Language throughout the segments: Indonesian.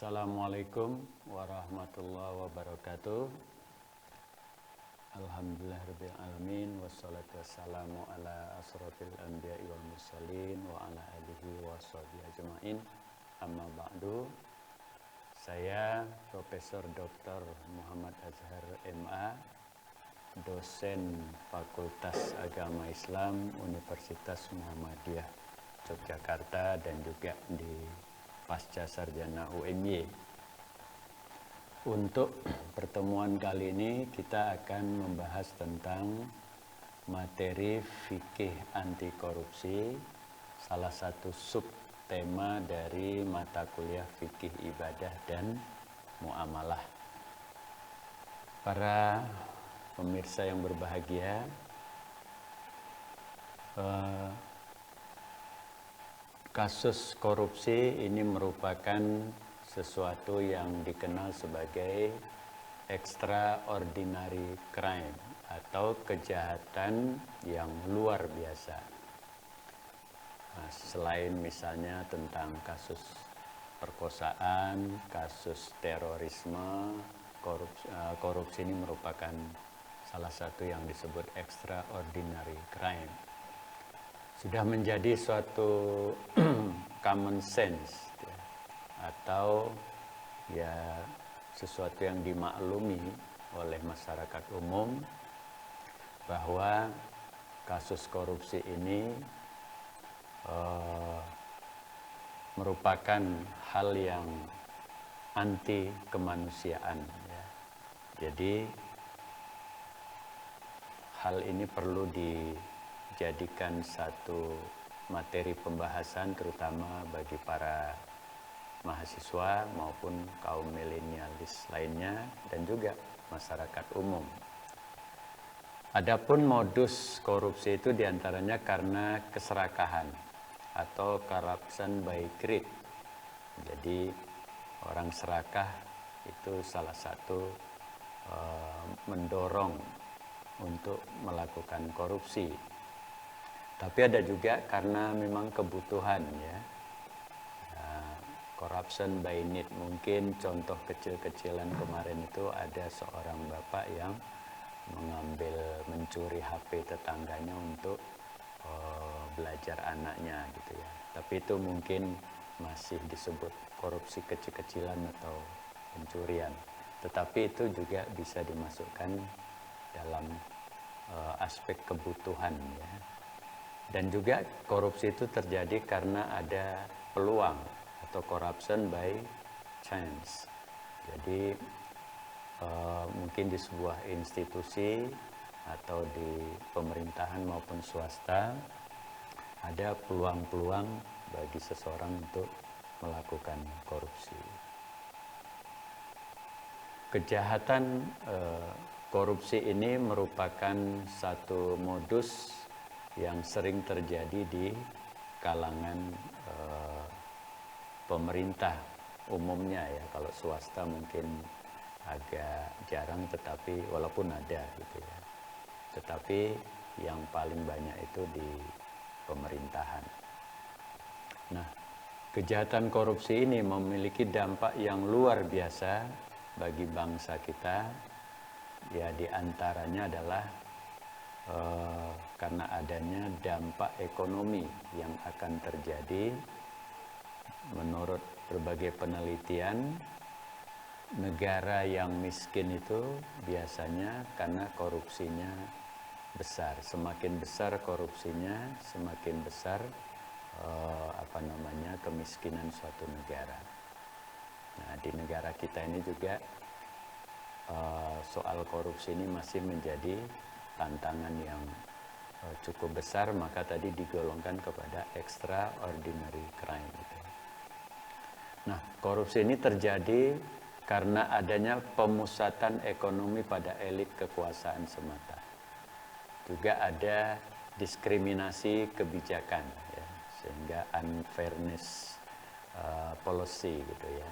Assalamualaikum warahmatullahi wabarakatuh. Alhamdulillahirabbil alamin wassalatu wassalamu ala asrofil anbiya'i wal mursalin wa ala alihi washabihi ajmain. Amma ba'du. Saya Profesor Dr. Muhammad Azhar MA, dosen Fakultas Agama Islam Universitas Muhammadiyah Yogyakarta dan juga di Pasca Sarjana UMY. Untuk pertemuan kali ini kita akan membahas tentang materi fikih anti korupsi, salah satu subtema dari mata kuliah fikih ibadah dan muamalah. Para pemirsa yang berbahagia, kasus korupsi ini merupakan sesuatu yang dikenal sebagai extraordinary crime atau kejahatan yang luar biasa. Nah, selain misalnya tentang kasus perkosaan, kasus terorisme, korupsi ini merupakan salah satu yang disebut extraordinary crime. Sudah menjadi suatu common sense ya, atau ya sesuatu yang dimaklumi oleh masyarakat umum bahwa kasus korupsi ini merupakan hal yang anti kemanusiaan ya. Jadi hal ini perlu dijadikan satu materi pembahasan terutama bagi para mahasiswa maupun kaum milenialis lainnya dan juga masyarakat umum. Adapun modus korupsi itu diantaranya karena keserakahan atau corruption by greed. Jadi orang serakah itu salah satu mendorong untuk melakukan korupsi. Tapi ada juga karena memang kebutuhan ya. Corruption by need, mungkin contoh kecil-kecilan kemarin itu ada seorang bapak yang mencuri HP tetangganya untuk belajar anaknya gitu ya. Tapi itu mungkin masih disebut korupsi kecil-kecilan atau pencurian. Tetapi itu juga bisa dimasukkan dalam aspek kebutuhan ya. Dan juga korupsi itu terjadi karena ada peluang atau corruption by chance. Jadi mungkin di sebuah institusi atau di pemerintahan maupun swasta ada peluang-peluang bagi seseorang untuk melakukan korupsi. Kejahatan korupsi ini merupakan satu modus yang sering terjadi di kalangan pemerintah umumnya ya. Kalau swasta mungkin agak jarang, tetapi walaupun ada gitu ya. Tetapi yang paling banyak itu di pemerintahan. Nah, kejahatan korupsi ini memiliki dampak yang luar biasa bagi bangsa kita. Ya, di antaranya adalah karena adanya dampak ekonomi yang akan terjadi. Menurut berbagai penelitian, negara yang miskin itu biasanya karena korupsinya besar. Semakin besar korupsinya, semakin besar kemiskinan suatu negara. Nah, di negara kita ini juga soal korupsi ini masih menjadi tantangan yang cukup besar, maka tadi digolongkan kepada extraordinary crime gitu. Nah, korupsi ini terjadi karena adanya pemusatan ekonomi pada elit kekuasaan semata. Juga ada diskriminasi kebijakan, ya, sehingga unfairness policy gitu ya.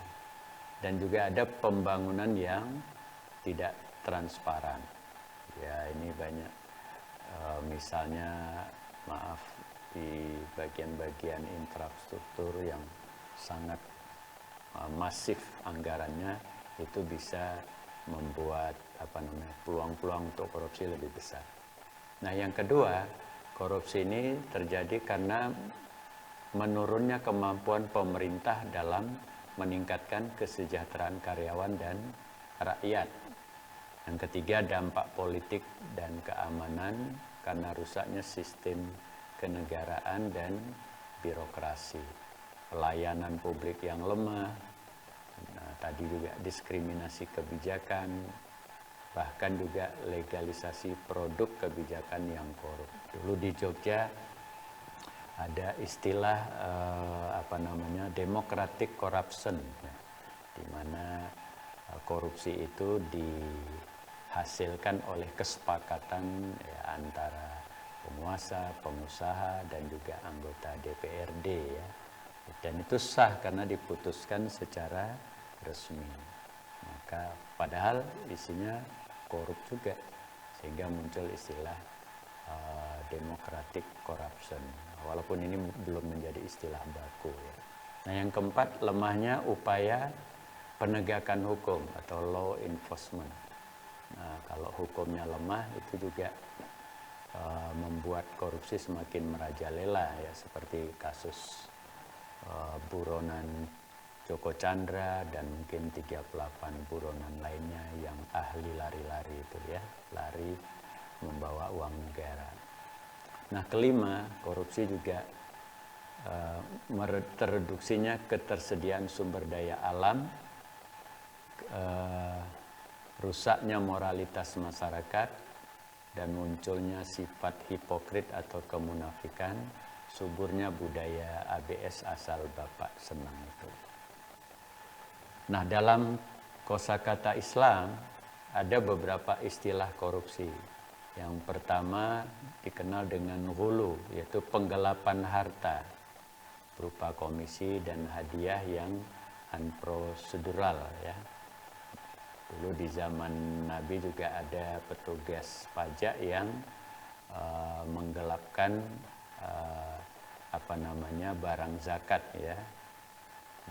Dan juga ada pembangunan yang tidak transparan. Ya, ini banyak misalnya di bagian-bagian infrastruktur yang sangat masif anggarannya, itu bisa membuat peluang-peluang untuk korupsi lebih besar. Nah, yang kedua, korupsi ini terjadi karena menurunnya kemampuan pemerintah dalam meningkatkan kesejahteraan karyawan dan rakyat. Yang ketiga, dampak politik dan keamanan karena rusaknya sistem kenegaraan dan birokrasi. Pelayanan publik yang lemah, tadi juga diskriminasi kebijakan, bahkan juga legalisasi produk kebijakan yang korup. Dulu di Jogja ada istilah democratic corruption, ya, di mana korupsi itu dihasilkan oleh kesepakatan ya, antara penguasa, pengusaha, dan juga anggota DPRD, ya. Dan itu sah karena diputuskan secara resmi. Maka padahal isinya korup juga, sehingga muncul istilah democratic corruption. Walaupun ini belum menjadi istilah baku, ya. Nah, yang keempat, lemahnya upaya penegakan hukum atau law enforcement. Nah, kalau hukumnya lemah itu juga membuat korupsi semakin merajalela, ya, seperti kasus buronan Joko Chandra dan mungkin 38 buronan lainnya yang ahli lari-lari itu, ya, lari membawa uang negara. Nah, kelima, korupsi juga mereduksinya ketersediaan sumber daya alam, rusaknya moralitas masyarakat, dan munculnya sifat hipokrit atau kemunafikan, suburnya budaya ABS asal bapak senang itu. Nah, dalam kosakata Islam ada beberapa istilah korupsi. Yang pertama dikenal dengan ghulu, yaitu penggelapan harta berupa komisi dan hadiah yang unprosedural, ya. Dulu di zaman Nabi juga ada petugas pajak yang menggelapkan barang zakat, ya.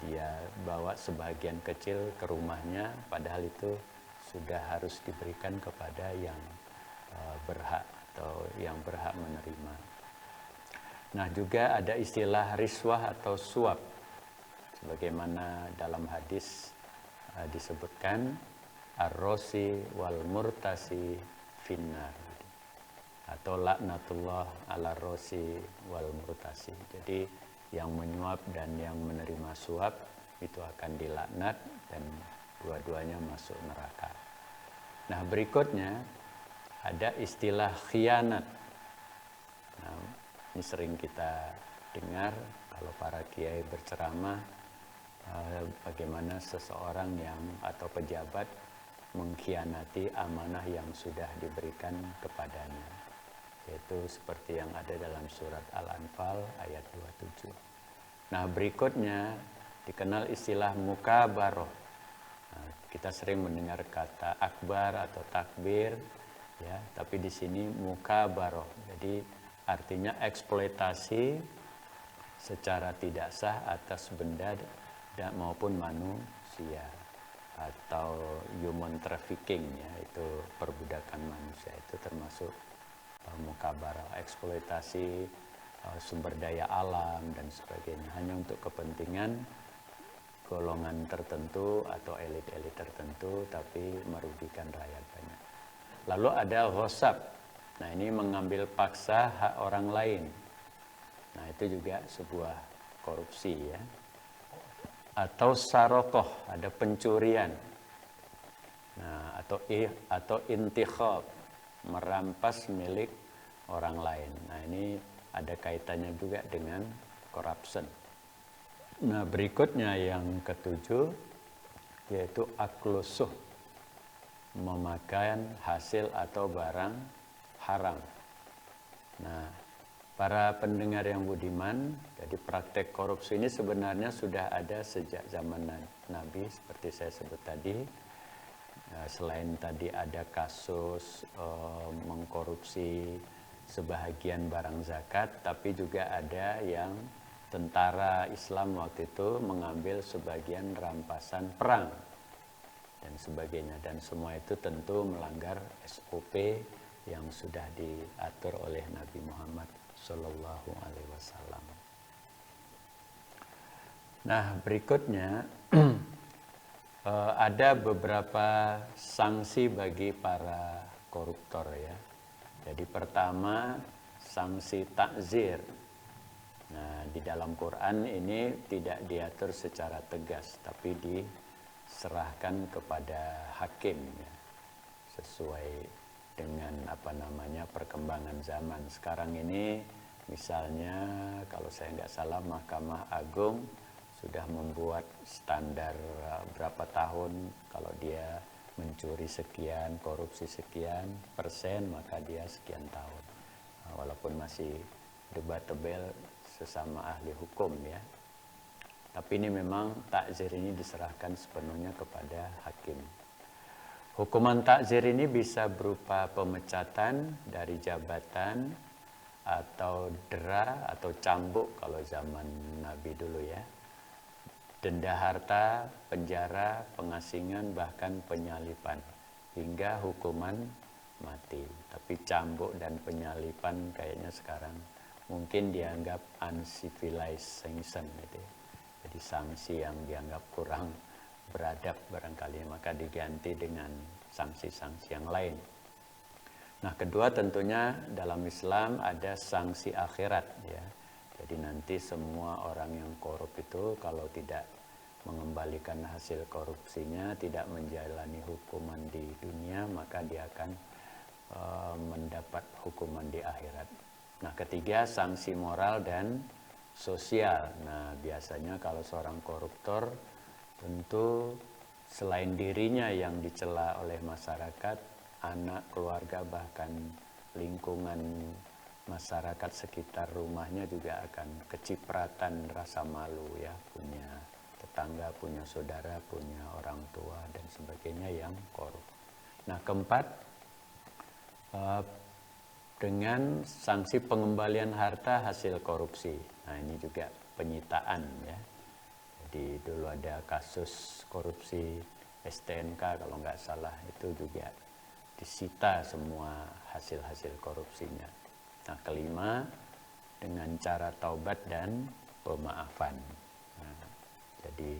Dia bawa sebagian kecil ke rumahnya, padahal itu sudah harus diberikan kepada yang berhak atau yang berhak menerima. Nah, juga ada istilah riswah atau suap, sebagaimana dalam hadis disebutkan ar-rosi wal murtasi finnar, atau laknatullah ala rosi wal murtasi. Jadi yang menyuap dan yang menerima suap itu akan dilaknat dan dua-duanya masuk neraka. Nah, berikutnya ada istilah khianat. Nah, ini sering kita dengar kalau para kiai berceramah bagaimana seseorang yang atau pejabat mengkhianati amanah yang sudah diberikan kepadanya, yaitu seperti yang ada dalam surat Al-Anfal ayat 27. Nah, berikutnya dikenal istilah mukabaroh. Nah, kita sering mendengar kata akbar atau takbir, ya, tapi di sini mukabaroh. Jadi artinya eksploitasi secara tidak sah atas benda dan maupun manusia, atau human trafficking, ya, itu perbudakan manusia, itu termasuk mukabarah, eksploitasi sumber daya alam dan sebagainya hanya untuk kepentingan golongan tertentu atau elit-elit tertentu, tapi merugikan rakyat banyak. Lalu ada ghosab. Nah, ini mengambil paksa hak orang lain. Nah, itu juga sebuah korupsi, ya. Atau sarokoh, ada pencurian. Nah, atau intikhab, merampas milik orang lain. Nah, ini ada kaitannya juga dengan corruption. Nah, berikutnya yang ketujuh yaitu aklusuh, memakan hasil atau barang haram. Nah, para pendengar yang budiman, jadi praktek korupsi ini sebenarnya sudah ada sejak zaman Nabi, seperti saya sebut tadi. Selain tadi ada kasus mengkorupsi sebahagian barang zakat, tapi juga ada yang tentara Islam waktu itu mengambil sebagian rampasan perang dan sebagainya, dan semua itu tentu melanggar SOP yang sudah diatur oleh Nabi Muhammad Shallallahu Alaihi Wasallam. Nah, berikutnya ada beberapa sanksi bagi para koruptor ya. Jadi pertama, sanksi takzir. Nah, di dalam Quran ini tidak diatur secara tegas, tapi diserahkan kepada hakim ya, sesuai dengan perkembangan zaman. Sekarang ini misalnya kalau saya nggak salah Mahkamah Agung sudah membuat standar berapa tahun kalau dia mencuri sekian, korupsi sekian persen, maka dia sekian tahun. Walaupun masih debatable sesama ahli hukum ya. Tapi ini memang takzir ini diserahkan sepenuhnya kepada hakim. Hukuman takzir ini bisa berupa pemecatan dari jabatan atau dera atau cambuk kalau zaman Nabi dulu ya. Denda harta, penjara, pengasingan, bahkan penyalipan hingga hukuman mati. Tapi cambuk dan penyalipan kayaknya sekarang mungkin dianggap uncivilized sanction gitu. Jadi sanksi yang dianggap kurang beradab barangkali, maka diganti dengan sanksi-sanksi yang lain. Nah, kedua tentunya dalam Islam ada sanksi akhirat ya. Jadi nanti semua orang yang korup itu kalau tidak mengembalikan hasil korupsinya, tidak menjalani hukuman di dunia, maka dia akan mendapat hukuman di akhirat. Nah, ketiga sanksi moral dan sosial. Nah, biasanya kalau seorang koruptor tentu selain dirinya yang dicela oleh masyarakat, anak, keluarga, bahkan lingkungan masyarakat sekitar rumahnya juga akan kecipratan rasa malu ya, punya tetangga, punya saudara, punya orang tua dan sebagainya yang korup. Nah, keempat, dengan sanksi pengembalian harta hasil korupsi. Nah, ini juga penyitaan ya. Jadi dulu ada kasus korupsi STNK kalau nggak salah, itu juga disita semua hasil-hasil korupsinya. Nah, kelima, dengan cara taubat dan pemaafan. Nah, jadi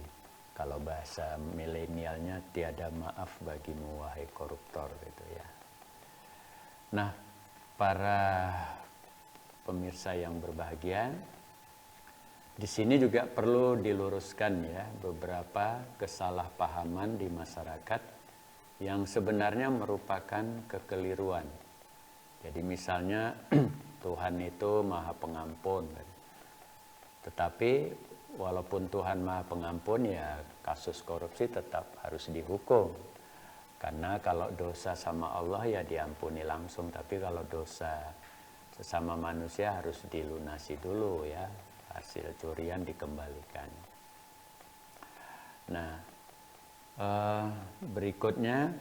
kalau bahasa milenialnya tiada maaf bagimu wahai koruptor gitu ya. Nah, para pemirsa yang berbahagia, di sini juga perlu diluruskan ya beberapa kesalahpahaman di masyarakat yang sebenarnya merupakan kekeliruan. Jadi misalnya Tuhan itu Maha Pengampun, tetapi walaupun Tuhan Maha Pengampun ya kasus korupsi tetap harus dihukum. Karena kalau dosa sama Allah ya diampuni langsung, tapi kalau dosa sesama manusia harus dilunasi dulu ya, hasil curian dikembalikan. Nah, berikutnya,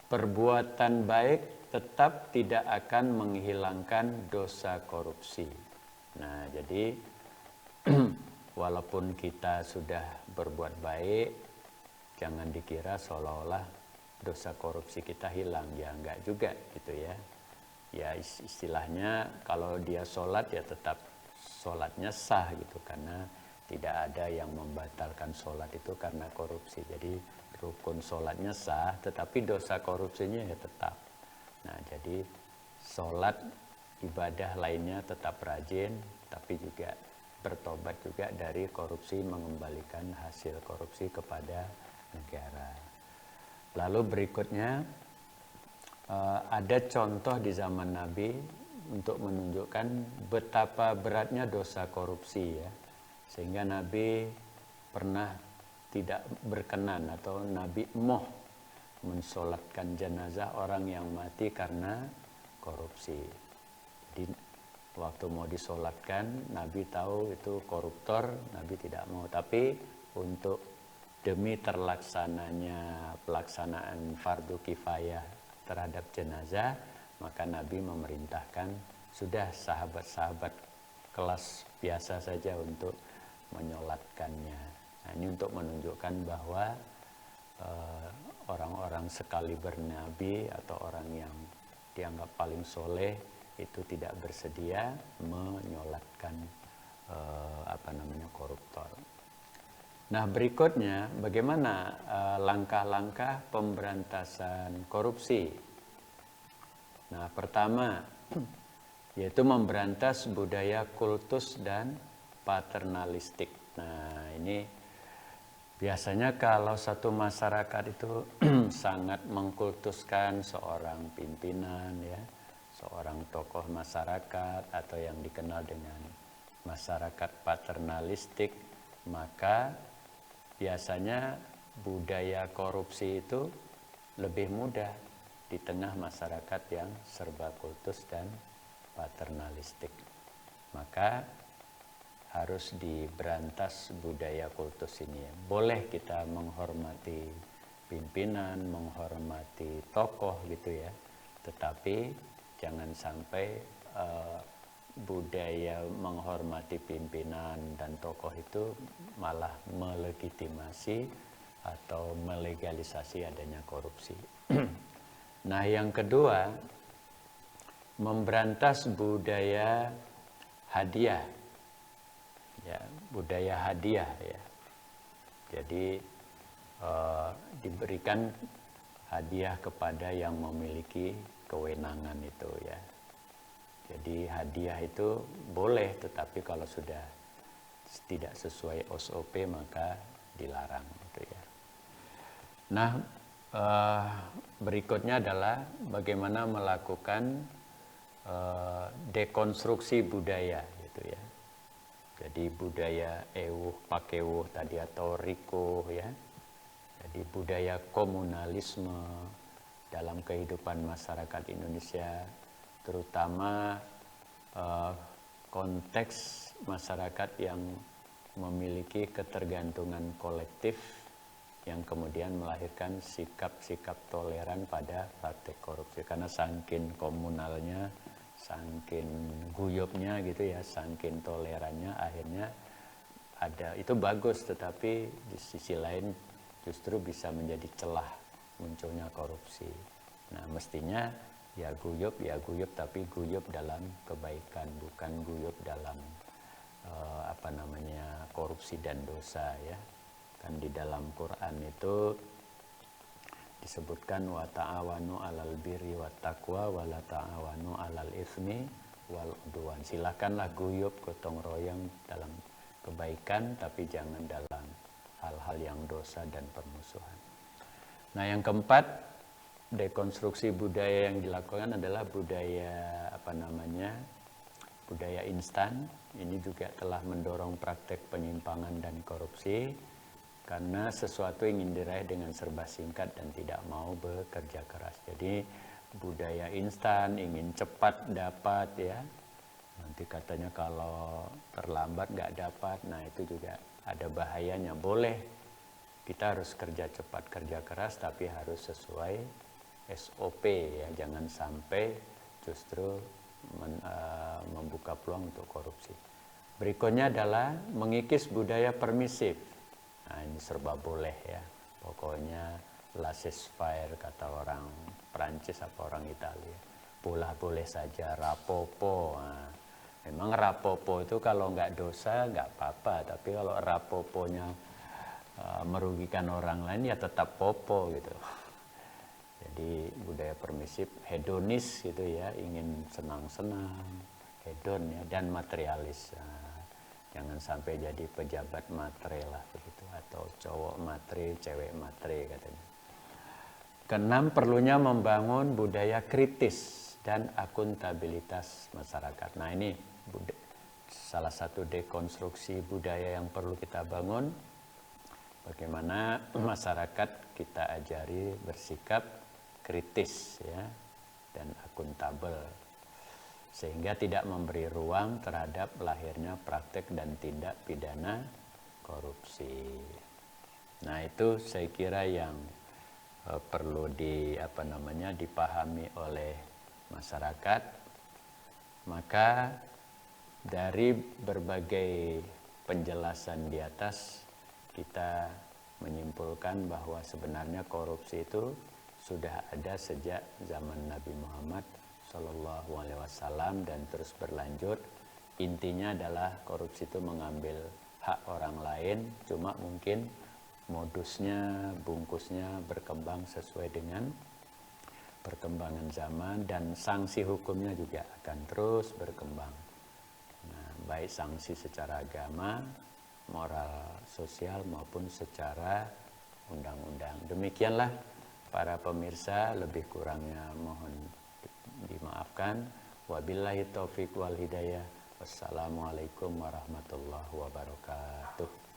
perbuatan baik tetap tidak akan menghilangkan dosa korupsi. Nah, jadi walaupun kita sudah berbuat baik, jangan dikira seolah-olah dosa korupsi kita hilang. Ya enggak juga gitu ya. Ya istilahnya kalau dia sholat ya tetap sholatnya sah gitu, karena tidak ada yang membatalkan sholat itu karena korupsi. Jadi rukun sholatnya sah, tetapi dosa korupsinya ya tetap. Nah, jadi sholat ibadah lainnya tetap rajin, tapi juga bertobat juga dari korupsi, mengembalikan hasil korupsi kepada negara. Lalu berikutnya ada contoh di zaman Nabi untuk menunjukkan betapa beratnya dosa korupsi ya, sehingga Nabi pernah tidak berkenan atau Nabi moh mensolatkan jenazah orang yang mati karena korupsi. Jadi waktu mau disolatkan, Nabi tahu itu koruptor, Nabi tidak mau. Tapi untuk demi terlaksananya pelaksanaan fardu kifayah terhadap jenazah, maka Nabi memerintahkan sudah sahabat-sahabat kelas biasa saja untuk menyolatkannya. Nah, ini untuk menunjukkan bahwa orang-orang sekali bernabi atau orang yang dianggap paling soleh itu tidak bersedia menyolatkan koruptor. Nah, berikutnya bagaimana langkah-langkah pemberantasan korupsi. Nah, pertama yaitu memberantas budaya kultus dan paternalistik. Nah, ini biasanya kalau satu masyarakat itu sangat mengkultuskan seorang pimpinan, ya, seorang tokoh masyarakat atau yang dikenal dengan masyarakat paternalistik, maka biasanya budaya korupsi itu lebih mudah di tengah masyarakat yang serba kultus dan paternalistik. Maka harus diberantas budaya kultus ini. Boleh kita menghormati pimpinan, menghormati tokoh gitu ya, tetapi jangan sampai budaya menghormati pimpinan dan tokoh itu malah melegitimasi atau melegalisasi adanya korupsi. Nah, yang kedua, memberantas budaya hadiah. Ya, budaya hadiah ya. Jadi diberikan hadiah kepada yang memiliki kewenangan itu ya. Jadi hadiah itu boleh, tetapi kalau sudah tidak sesuai SOP maka dilarang gitu ya. Nah, berikutnya adalah bagaimana melakukan dekonstruksi budaya gitu ya. Jadi budaya ewuh pakewuh tadi atau rikuh ya. Jadi budaya komunalisme dalam kehidupan masyarakat Indonesia, terutama konteks masyarakat yang memiliki ketergantungan kolektif yang kemudian melahirkan sikap-sikap toleran pada praktek korupsi. Karena saking komunalnya, saking guyupnya gitu ya, saking tolerannya, akhirnya ada, itu bagus, tetapi di sisi lain justru bisa menjadi celah munculnya korupsi. Nah, mestinya ya guyup tapi guyup dalam kebaikan, bukan guyup dalam korupsi dan dosa ya. Kan di dalam Quran itu disebutkan wa ta'awanu 'alal birri wat taqwa wa la ta'awanu 'alal itsmi wal udwan. Silakanlah guyup gotong royong dalam kebaikan, tapi jangan dalam hal-hal yang dosa dan permusuhan. Nah, yang keempat, dekonstruksi budaya yang dilakukan adalah budaya budaya instan. Ini juga telah mendorong praktek penyimpangan dan korupsi karena sesuatu ingin diraih dengan serba singkat dan tidak mau bekerja keras. Jadi budaya instan, ingin cepat dapat ya. Nanti katanya kalau terlambat nggak dapat, nah itu juga ada bahayanya. Boleh, kita harus kerja cepat, kerja keras, tapi harus sesuai SOP ya. Jangan sampai justru membuka peluang untuk korupsi. Berikutnya adalah mengikis budaya permisif. Nah, ini serba boleh ya. Pokoknya laissez-faire kata orang Prancis apa orang Italia. Boleh saja, rapopo. Nah, memang rapopo itu kalau nggak dosa nggak apa-apa, tapi kalau rapoponya merugikan orang lain ya tetap popo gitu. Jadi budaya permisif, hedonis gitu ya, ingin senang-senang, hedon ya, dan materialis. Nah, jangan sampai jadi pejabat matre lah begitu, atau cowok matre, cewek matre katanya. Keenam, perlunya membangun budaya kritis dan akuntabilitas masyarakat. Nah, ini salah satu dekonstruksi budaya yang perlu kita bangun. Bagaimana masyarakat kita ajari bersikap kritis ya dan akuntabel, sehingga tidak memberi ruang terhadap lahirnya praktek dan tindak pidana korupsi. Nah, itu saya kira yang perlu dipahami oleh masyarakat. Maka Dari berbagai penjelasan di atas, kita menyimpulkan bahwa sebenarnya korupsi itu sudah ada sejak zaman Nabi Muhammad Shallallahu Alaihi Wasallam dan terus berlanjut. Intinya adalah korupsi itu mengambil hak orang lain, cuma mungkin modusnya, bungkusnya berkembang sesuai dengan perkembangan zaman, dan sanksi hukumnya juga akan terus berkembang. Nah, baik sanksi secara agama, moral sosial maupun secara undang-undang. Demikianlah para pemirsa, lebih kurangnya mohon dimaafkan. Wabillahi taufik wal hidayah. Wassalamualaikum warahmatullahi wabarakatuh.